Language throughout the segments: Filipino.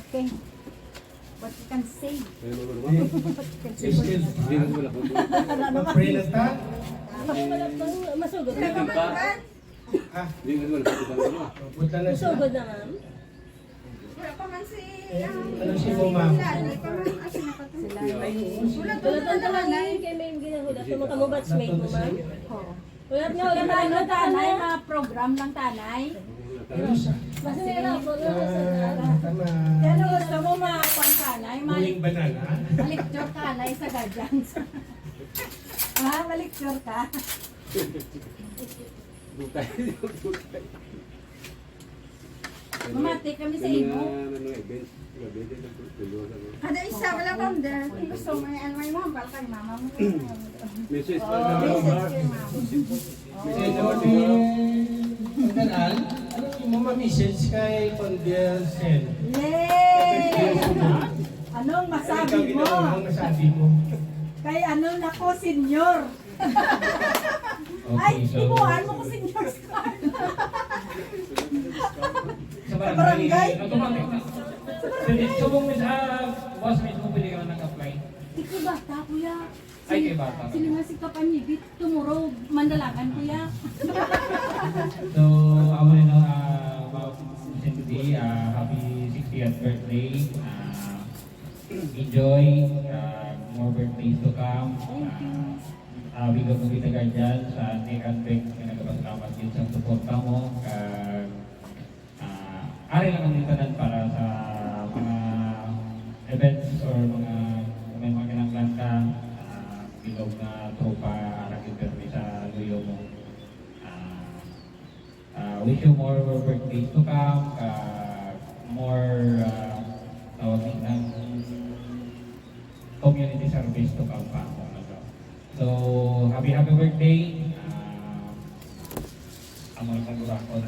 Okay. What you can say. Mag-pray na ta? Masugod na. Ah, buta na siya. Masugod na, ma'am. Wala pa man si... Ano si mo, ma'am? Lani pa man. Sila pa to. Ulat na lang kay may ginahulat mo kamo batchmate mo, ma'am. Oo. Ulat nga, Wala ulat ba ano na tanay, mga program lang tanay? Masira po na Tama. Ano gusto mo mga kwan tanay? Huling banana. Malikture tanay sa guardians. Ha? Malikture ka? Mamati kami sa imo. Kada isa, wala pa under. Kung gusto mo yan, may mga bal kay mama mo. Message pa Message na. kay mama. Message mo ni Kanal. Ano mo ma-message kay Condelsel? Yay! Anong masabi mo? Anong masabi mo? Kay ano na ko, senior. Ay, ibuhan mo ko senior card. Sa barangay? Automatic na. So kung boss mismo pwede ka nag-apply. Ikaw bata, kuya. Ay, kay bata. Sila nga si Kapanyibit. Tomorrow, mandalakan, kuya. So, I want to know about Vincent today. Happy 60th birthday. Enjoy. More birthdays to come. Bigo mo kita guardian sa Nick Bank na nagpasalamat din sa suporta mo. Ari lang ang nitanan para sa mga events or mga may mga kinanglan ka bilog na tropa rakit permi sa luyo mo. Wish you more birthdays to come, more tawag ng community service to come pa. So, happy birthday. Amo sa gurakon.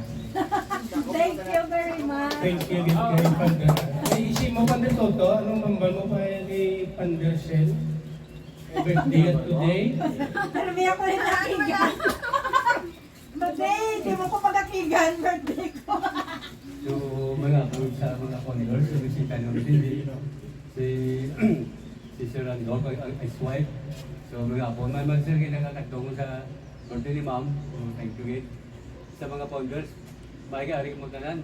Thank you very much. Thank you, kay Pander. Ay, isi mo Pander Toto, anong mambal mo pa kay Pandersel? Birthday at today. Pero may ako rin nakigan. Today, di mo ko pagkakigan, birthday ko. So, mga approve sa mga followers, so bisita nyo si Sir Randolph, ang ex-wife. So, mga apon, may mga sir kinakatagtong sa birthday ni ma'am. So, thank you again. Sa mga founders, maigi-ari mo tanan.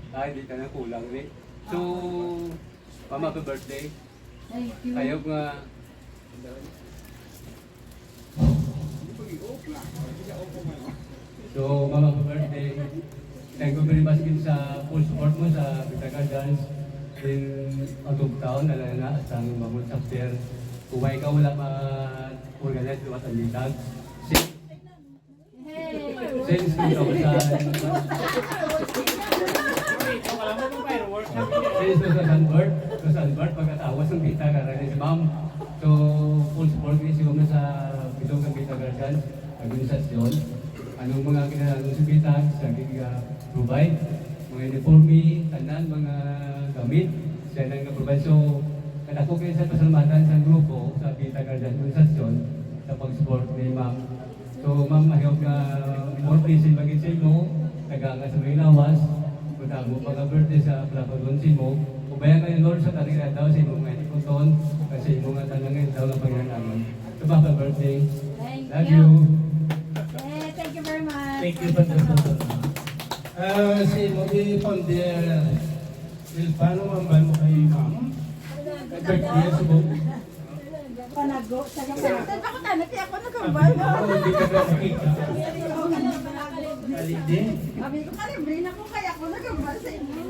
Hindi ka na kulang rin. So, ma'am, happy birthday. Thank you. Kayo nga, so, mama, happy birthday. Thank you very much din sa full support mo sa Bitaga Dance in out of town, alala na, at sa mamut sa fair. Kung ka wala ma-organize, lumat ang litag. Since 2000, since 2000 birth, pagkatawas ng Bitaga rin si ma'am. So, full support din si mama sa Bitaga Dance, organisasyon. Anong mga kinahanglan sa Bitag, sa provide, mga uniforme, tanan, mga gamit, siya nang provide. So, kadako kayo sa pasalamatan sa grupo, sa Bitag Organisasyon, sa pag-support ni ma'am. So, ma'am, mahiyog na more pleasing maging sa inyo, naganga sa mga lawas, punta mo pag-birthday sa Plapagronsin mo, kubayan kayo Lord sa talingan daw sa imong mga ikuton, kasi imong nga tanangin daw ng Panginoon. So, happy birthday. Love you. Thank you very much. Thank you, Pander Toto. Si Mogi Ponder, paano mambal mo kay ma'am? Birthday sa buong. Panago. Saga Saan ako tanay? Kaya ako nagkambal. Hindi ka na nakita. Alide. Sabi ko, kalibre na ko kaya ako nagkambal sa inyo.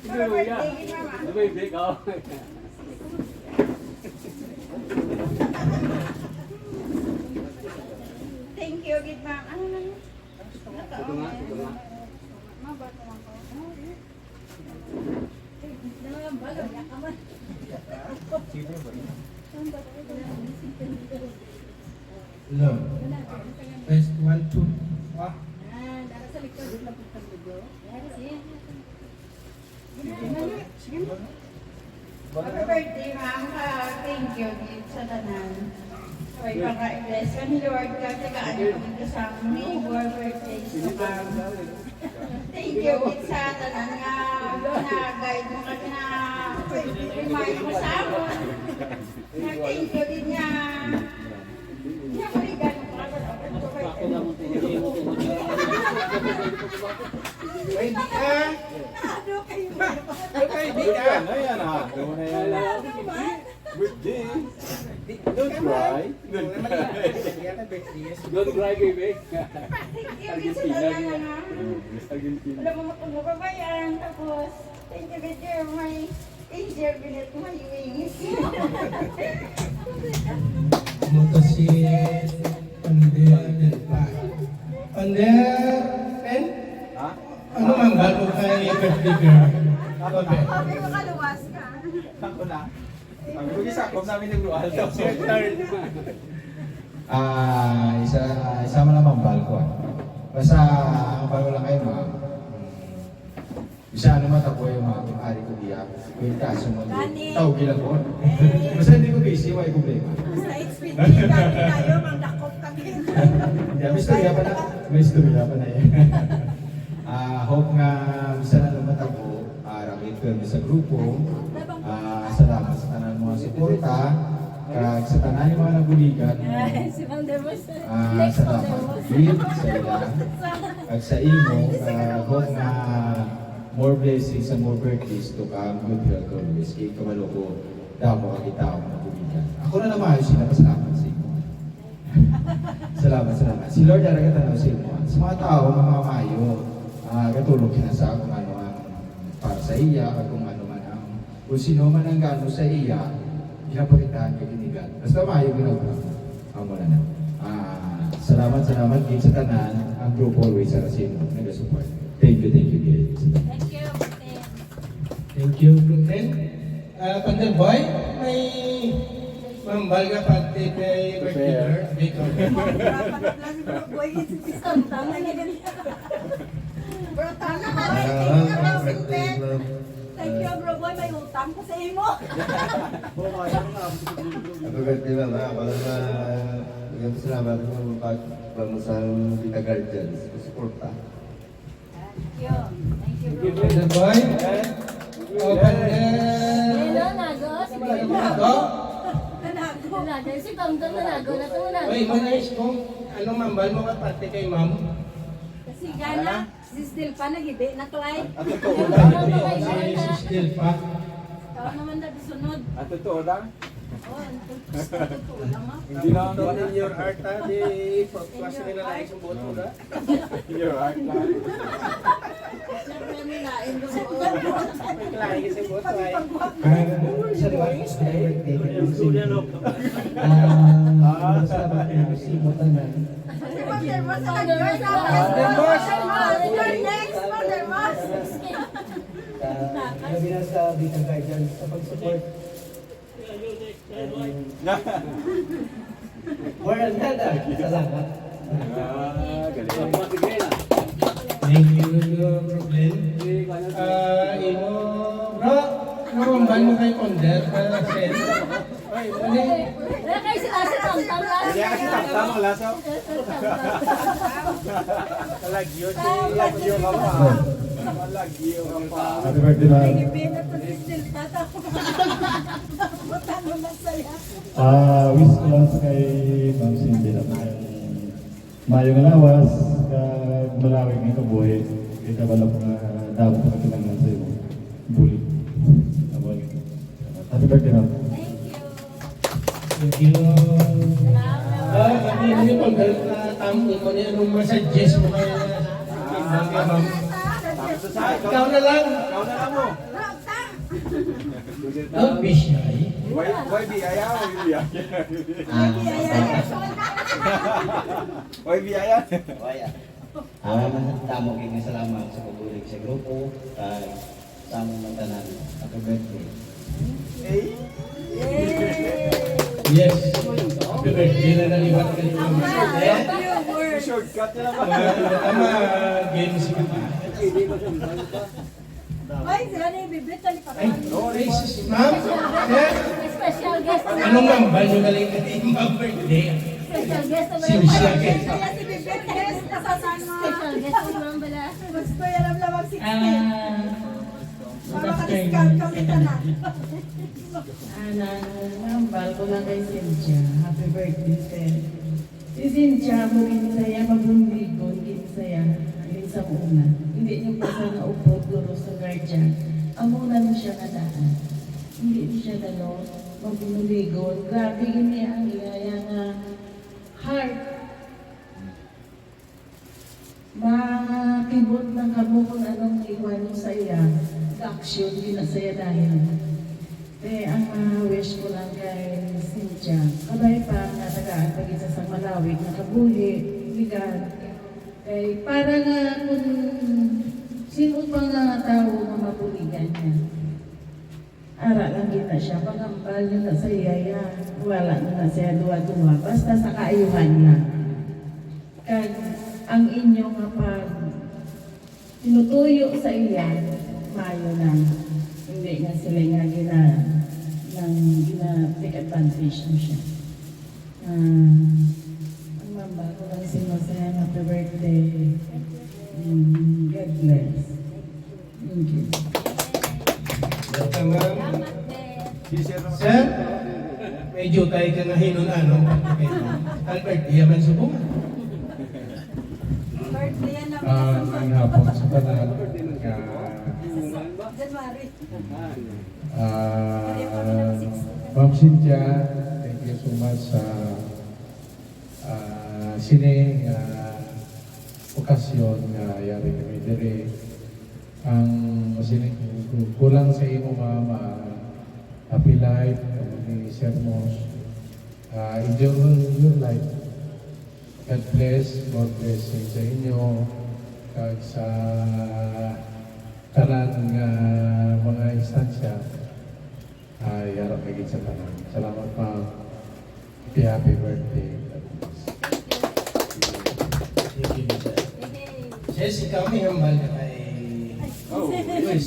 Para birthday ni mama. Big, oh. Thank you, gid ma'am. Ano na yun? Ito nga. Mabot mo ako. No. First, 1, 2. Ah. Happy birthday, ma'am. Thank you, gid sa tanan. May mga iglesia ni Lord, katagaan niyo kami kasama ni War Birthdays to come. Thank you, Kit, sa tanan nga na-guide mo ka na remind mo sa amon. Thank you din niya. Niya ko rin gano'n pa Ay, di ka. Ano kayo? Ay, di ka. Ayan na. Gawin na yan. Birthday. Don't cry. Don't cry. Don't cry, baby. Thank you, Kit, sa tanan nga. Argentina. Wala mo mapabayan. Tapos, thank you, Kit, may angel binet mo yung wings. Muto si Pander del Pai. Pander, Pen? Ha? Ano man bago kay birthday girl? Kobe. Okay, makaluwas ka. Ako na. Ang mag-isakop namin ng Rual. Isa mo naman balko. Basta ang balko lang kayo mga bisa naman ako yung mga ari ko diya. Yung kaso mo tao gilang ko. Basta hindi ko busy, why problema. Sa XPT kami tayo, mandakop kami. Hindi, may istorya pa na. May istorya pa na yan. Hope nga bisa na naman ako ramit ko sa grupo. Salamat sa tanan mga suporta. Kag sa tanan yung mga nabuligan. Si Van der Moos. Salamat Next Van der Moos. Gid sa ila. At sa imo, hope nga more blessings and more birthdays to come. Good health always. Kay kamalo ko, daw makakita ako ng nabuligan. Ako na naman yung sinapasalamat sa imo. Salamat. Si Lord talaga tanaw sa imo. Sa mga tao, mga mayo, katulog kinasa kung ano ang para sa iya, at kung ano man ang, kung sino man ang gano sa iya, pinapakitahan ka kinigan. Basta mayo ginagawa. Amo na na. Salamat din sa tanan. Ang group always sa sino nag-support. Thank you, kids. Thank you. Thank you, Brooklyn. Pander Boy, may mambal ka pati kay birthday girl. Biko. Tama niya din. Bro, tama ka. Thank you, bro boy. May utang ko sa imo. Happy birthday, mama. Ako lang na bigyan salamat mo pagpamusang Vita Guardians. Suporta. Thank you, bro. Pander Boy. Pander. Leno, Nago. Si Leno. Nago. Nago. Si Tomtom na Nago. Natunan. Uy, manais kung anong mambal mo ka pati kay ma'am. Kasi gana, si Stil pa nag-ibi na Clyde. At totoo lang. Si Still pa. Ikaw naman na bisunod. At totoo lang. Oh, totoo lang ah. Hindi na ako In your heart, di pagpasa nila na isang buot mo na. in your heart lang. Siyempre nilain ko sa May klay kasi buot ay. Mother Moss, Mother Moss. You're next, Mother Moss. Gabi na sa Vita Guardians sa pag-support. Moral nada. Salamat. Galing. Thank you, Brooklyn. Imo, bro, ano mambal mo kay Pander? Sen. Ay, mali. Wala kayo sila si Tomtom. Hindi kasi tamtam ang laso. Lagyo ka pa. Lagyo ka pa. Happy birthday, ma'am. Nag-ibi na to si Stil pa. Buta mo na saya. Wish ko lang sa kay Ma'am Cindy na mayong lawas, kag malawig ng kabuhi, kay kabalap na dapat na kinangan sa iyo. Bulit. Happy birthday, ma'am. Thank you. Kami Pander na tamo ko niya nung masuggest mo kay ma'am. Ikaw na lang. Ikaw na lang mo. Don't be shy. Why biyaya? Why biyaya? Damo kay salamat sa pagbulig sa grupo sa among mantanan. Happy birthday. Yes. Happy birthday na naliwat ka niyo. Shortcut na naman. Tama, game si Papa. Ay, sila na ibibit. Tali pa Ay, racist, ma'am. Sir. Special guest naman. Anong mambal nyo galing kay Ma'am birthday? Special guest naman. Special guest. Kaya si Bibet, yes, kasasama. Special guest naman Ma'am Bala. Gusto yan ang lamang 16. Good Para maka-discount afternoon. kami na. Nambal ko lang kay Cynthia. Happy birthday, sir. Si Cynthia, mo kinsaya, magbundigon, kinsaya. Yung sa una. Hindi niyo pa sana upod, guro sa guardian. Ang una mo siya nadaan. Hindi siya magbundigon. Grabe yun niya ang iyaya nga heart. Makibot na kamo kung anong iwan mo sa iya. Action, di na saya dahil. Ang wish ko lang kay Cynthia, kabay pa nga tagaan pag isa sa malawig, nakabuhi, ligan. Para nga kung sino pa nga tao na mabuligan niya. Ara lang kita siya, pagambal niyo na sa iya, wala na siya duwa-duwa, basta sa kaayuhan niya. Kag ang inyong nga pag tinutuyo sa iya, mayo na. Hindi nga sila nga take advantage mo siya. Ang mamba ko lang si Masaya, happy birthday. God bless. Thank you. Welcome, ma'am. Salamat, Beth. Sir, medyo tayo ka na hinun-ano. Albert, yaman subong. Birthday yan ang Ang hapon sa tanan January. Ma'am Cynthia, thank you so much sa sining okasyon nga yari kami diri. Ang sining kulang sa imo ma'am, happy life, ni sermos. Enjoy your life. God bless, more blessing sa inyo, kag sa tanan nga mga instansya ay harap higit sa tanan. Salamat ma'am. Happy birthday. Thank you, sir. Jess, ikaw may hambal ka kay... Oh, Yes,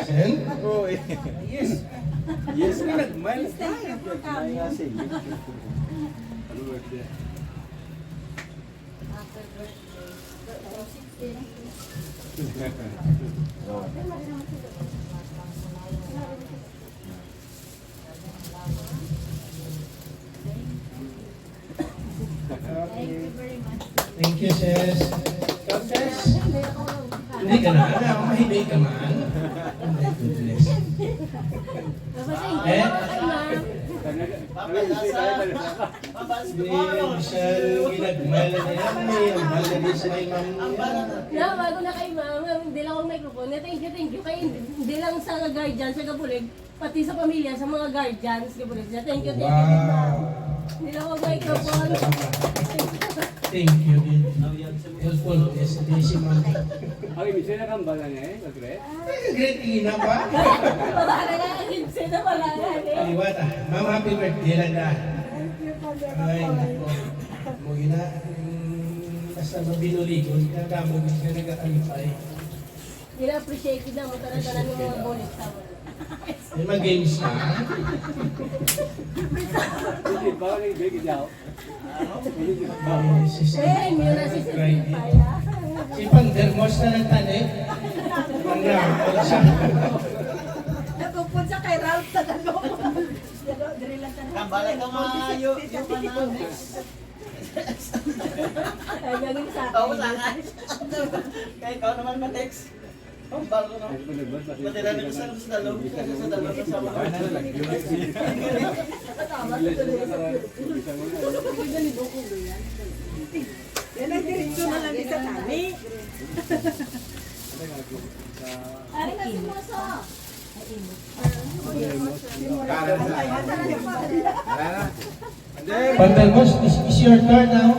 Sen? oh, yes. Yes, nagmahal. Thank you for coming. Happy birthday. Thank you, sis. Ikaw, sis? Hindi ka na. Mahilig ka man. Oh my goodness. Thank you kay Ma'am. Hindi siya ginagmala na yan. Ang mahal na din sa may ma'am niya. Na, bago na kay Ma'am, hindi lang akong microphone. Thank you. Kay hindi lang sa guardian sa Gabulig, pati sa pamilya, sa mga guardians Gabulig. Thank you, Ma'am. Wow. Hindi lang akong microphone. Thank you. Helpful. Yes, si ma'am. Ang ibig siya nakambala niya eh, Gret? Great ina pa. Wala na nga, hindi na wala na. Aliwata. Ma'am, happy birthday lang na. Ay, nako. Mugi na. Basta mabinuligon. Nagamo ka nag-alipay. Nila-appreciate na mo talaga ng mga bonus tama. May mga games na. Hindi, baka nag-ibig daw. Eh, may na si Cynthia. Si Pandermos na nagtanik. Ang ramon siya. Natupod siya kay Ralph sa dalawa. Diri lang tayo. Kambalay ka mga yung next. Ay, gagawin sa Oo, akin. sana. Kaya ikaw naman ma-text. Kambal ko no. Matira ko sa dalong. Sa dalong sa mga. Yan ang diretso na lang din sa tani. Ay, kasi moso. Pandermos, is your turn now.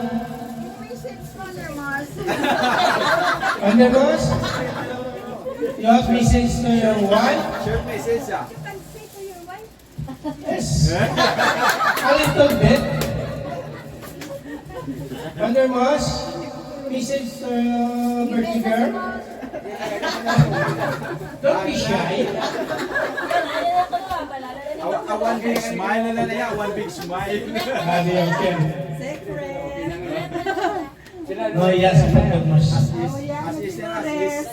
Pandermos, you have message to your wife? Short message ah. Yes. A little bit. Pandermos, message to your birthday girl? Don't be shy. A one big smile na lang yan, one big smile. Ano yung Ken? Secret. No, yes, mas. Oh, yeah, As is and as Flores.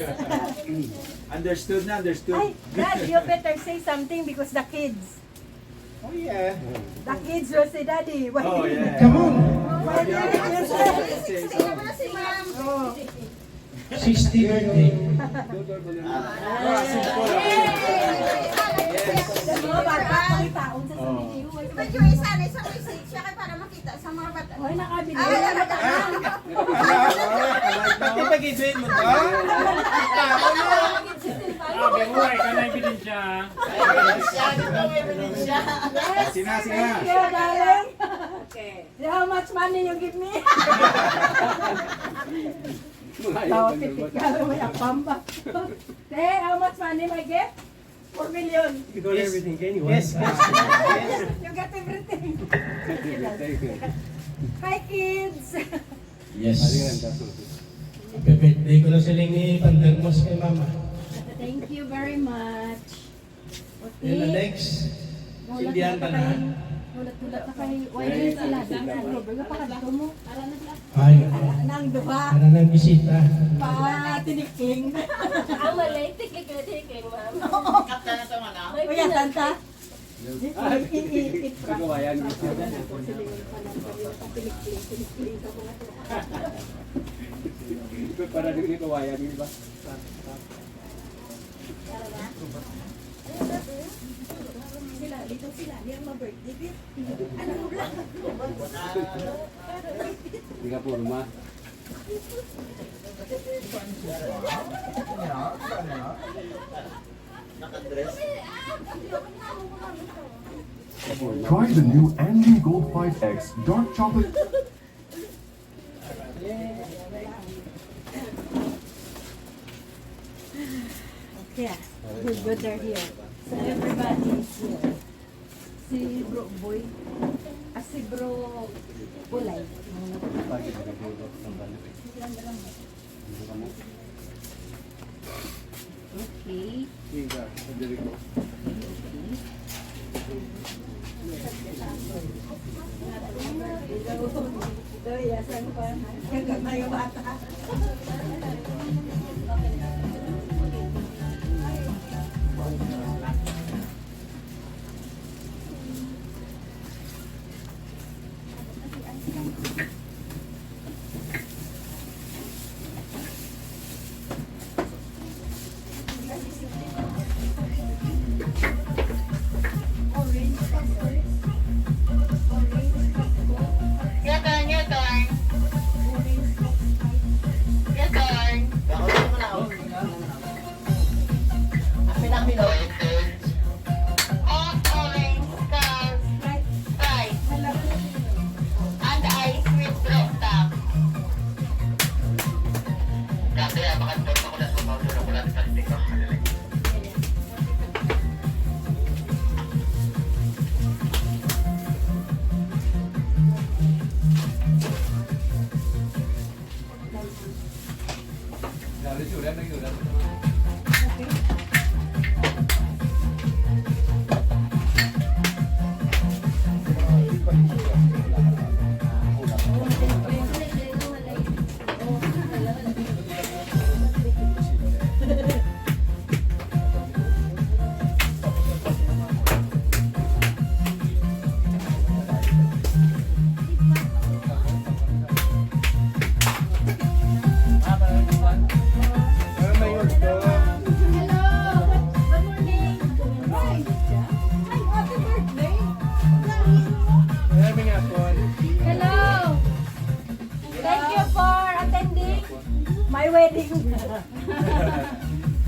is. Understood na, understood. Ay, Dad, you better say something because the kids. Oh yeah. The kids will say, Daddy, why Oh did you yeah. Come on! Why did you say? Oh. 60 birthday. Mga bata, pakitaon sa sabihin. Medyo isa na isang message siya kay para makita sa mga bata. Hoy, nakabili. Pati pag-ibig mo ba? Sina. Thank you, darling. Okay. How much money you give me? Tawa, titik ka, may apamba. Hey, how much money my gift? 4 million. You got everything anyway. Yes, You got everything. Hi, kids. yes. Happy birthday ko lang siling ni Pandermos kay Mama. Thank you very much. And the next, sindihan ka na. Tulat na kay Why sila. Robert, napakadito mo. Ay, Nang duha. para ng bisita. Tiniking. Ang malay, tikik, ma'am. Kuya, tanta. Kagawayan. Para din ni kawayan, di ba? Dito sila, di ang ma-birthday. Hindi ka puro ma. Try the new Anli Gold 5X Dark Chocolate. Yeah, we're good they're here. So everybody is here. Si Bro Boy, si Bro Kulay. Okay. Ito, yasan pa. Kagamay yung bata. Hello! Thank you for attending my wedding.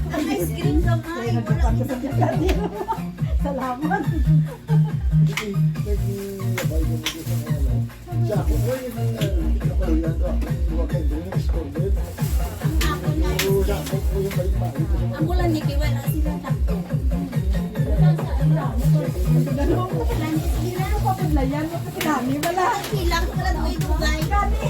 Ang ice cream sa may. Salamat. Ang ulan ni Kiwan ang silang takto. Ano pa paglayan? Kasi dami wala. Silang pala mo itong guy. Dami.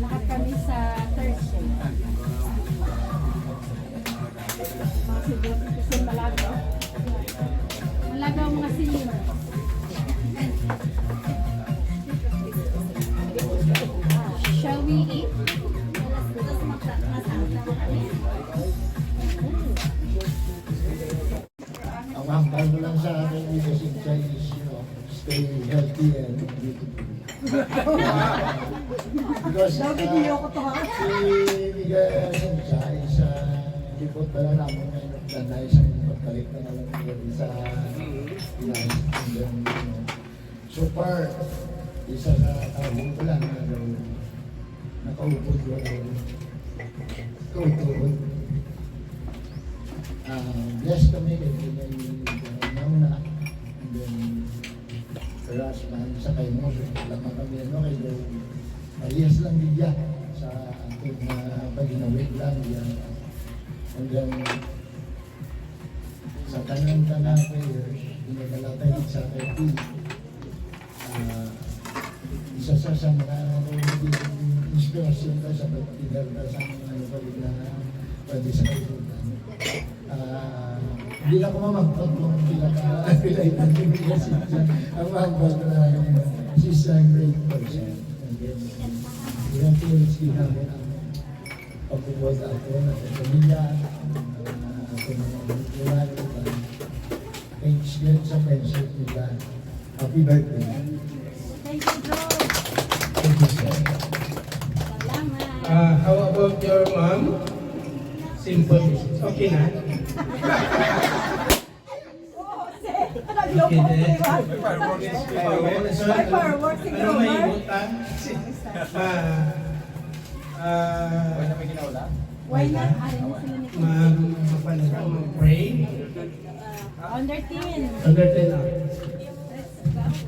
Lahat kami sa Thursday. Kasi malagaw. Malagaw mga senior. Shall we eat? Ang hambal mo lang sa akin dito si Chinese, stay healthy and beautiful. Because si Miguel Sincha is lipot na lang namin ngayon na isang pagbalik na nalang din sa Pinas. And then, so far, isa sa tawag ko lang na nakaupod ko tutuod. Blessed kami kasi nauna. And then, perhaps sa kayo mo, lamang kami kayo parehas lang diya sa ating paginawid lang diyan. And then, sa tanang-tanang prayers, dinadala tayo sa ating isa sa mga inspirasyon tayo sa pagtigal tayo sa mga palig na pwede sa kaibutan. Hindi na ko mamagpag kung pilay na kasi ang mamagpag na she's a great person. And then, pinag-tulis din namin ang pagpubuhat ako na sa pamilya, ako mga multiwala ko ba. Thanks din sa friendship nila. Happy birthday. Thank you, Joe. Thank you, sir. Salamat. How about your mom? Simple. Okay na? Okay din. Ano may ibutan? Why not? Mag-pray? Under 10. Under 10 na.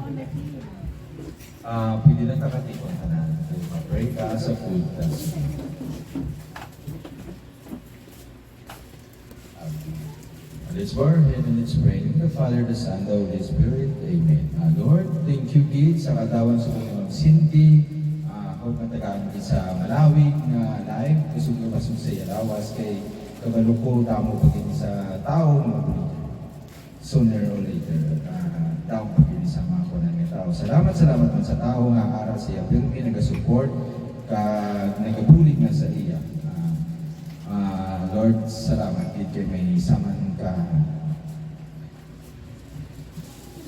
Under 10. Pwede lang kakatipon ka na. Pray ka sa food. Let's bow our head and let's pray. In the Father, the Son, the Holy Spirit. Amen. Lord, thank you, kids, sa katawan sa Panginoon. Cindy, huwag matagaan sa malawig na live. Kusog na pasong sa ilawas kay kabaluko, damo pagin sa tao, mga sooner or later, tao pagin sa mga kunan ng tao. Salamat man sa tao nga ara siya. Pilmi, nag-support, nag-bulig nga sa iya. Lord, salamat kay may saman ka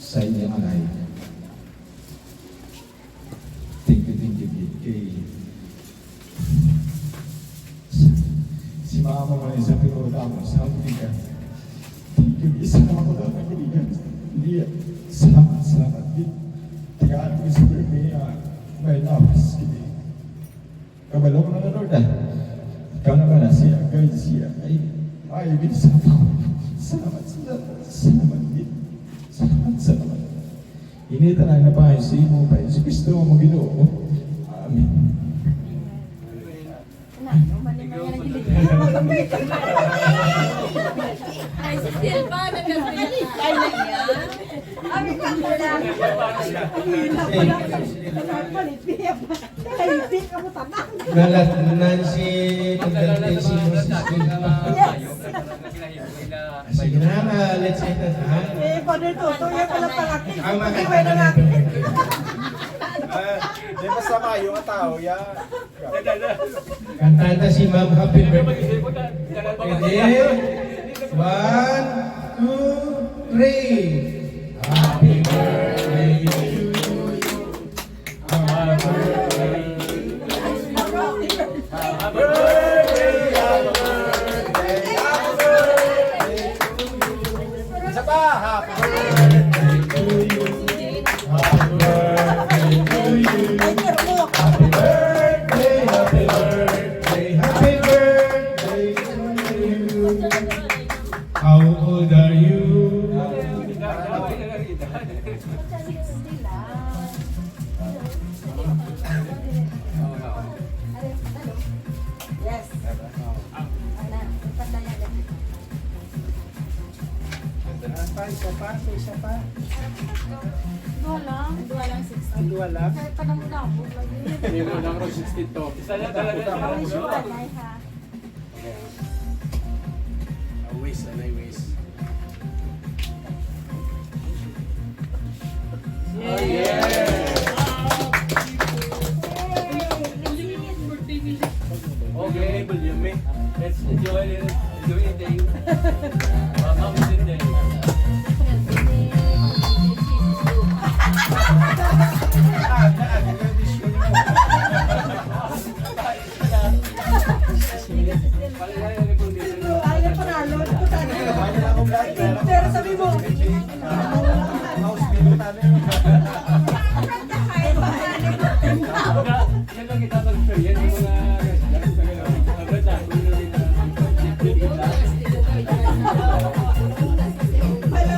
sa inyong alay. Thank you, kay si mama mo na isang pinutama sa Afrika. Thank you, isa na ako lang nagiligan. Hindi, salamat din. Tigaan ko sa Birmania, may lawas kini. Kabalo ko na Lord ikaw naman na siya, guide siya, ay maibig sa ako. Salamat din. Salamat. Inita na napahay sa imo, pa si Kristo mo Ginoo. Amen. Ay, si Silva, nagkasali. Ay, niya. Ami ka mo lang. Nalatnan si pagdating si Moses Silva. Sige na, let's say that. Father Toto, yan pala pangakit. Ang makakita na birthday. Di ba sama yung tao, ya? Kantanta si Ma'am Happy Birthday. Ready? 1, 2, 3. Happy birthday to you. Happy birthday. Happy birthday. Happy birthday. Happy birthday to you. Isa pa, happy birthday to you. Happy birthday to you. Happy birthday. Happy birthday. Happy birthday to you. How old are you? Yes. Isa pa. Wala. Dual lang? Hindi mo lang 62. Isa na talaga. Waste, anay waste. Oh yeah! Okay, believe me. Let's enjoy it. Enjoy it day. Mama's in day. Pero sabi mo, Yan lang kita pag-share. Yan yung mga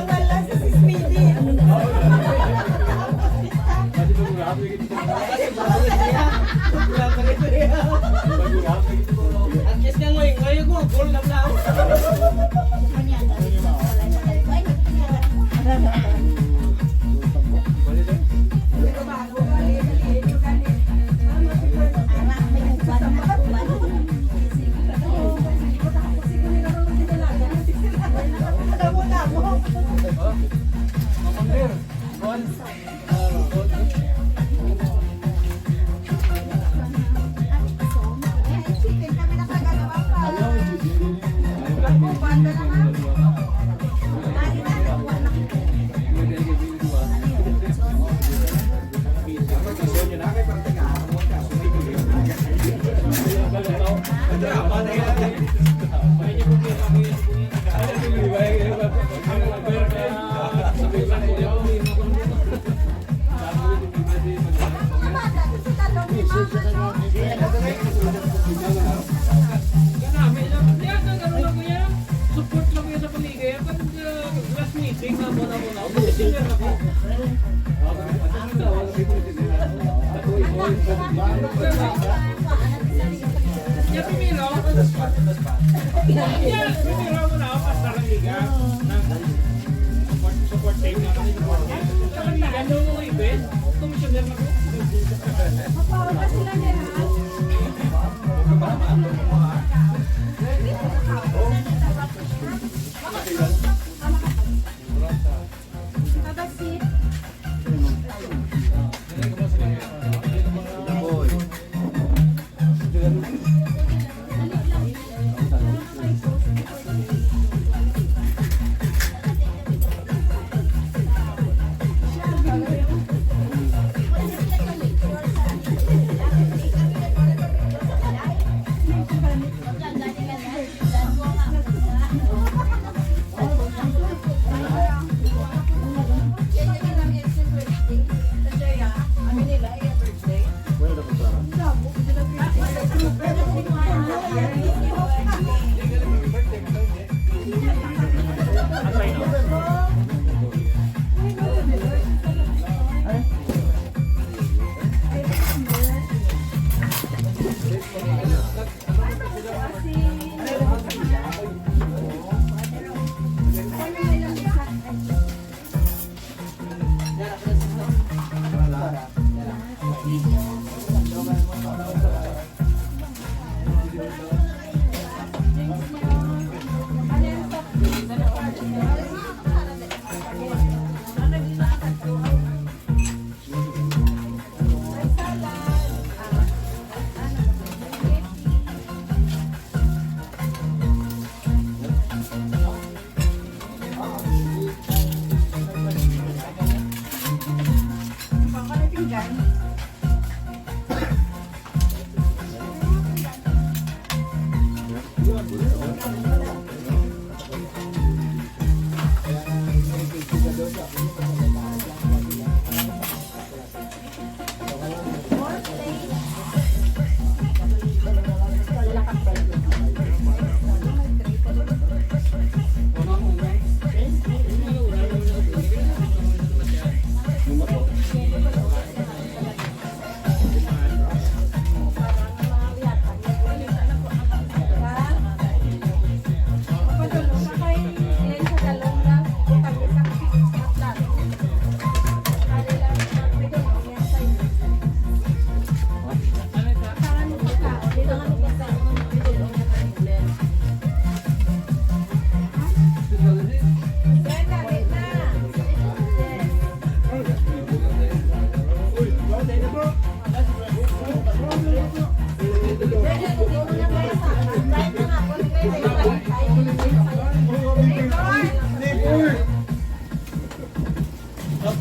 wala si Sis Speedy.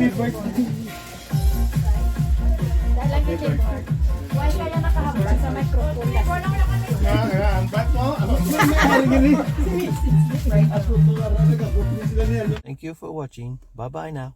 Happy birthday. Dalang kita mo. Why kaya nakahabla sa microphone? Ang bat mo? Thank you for watching. Bye-bye now.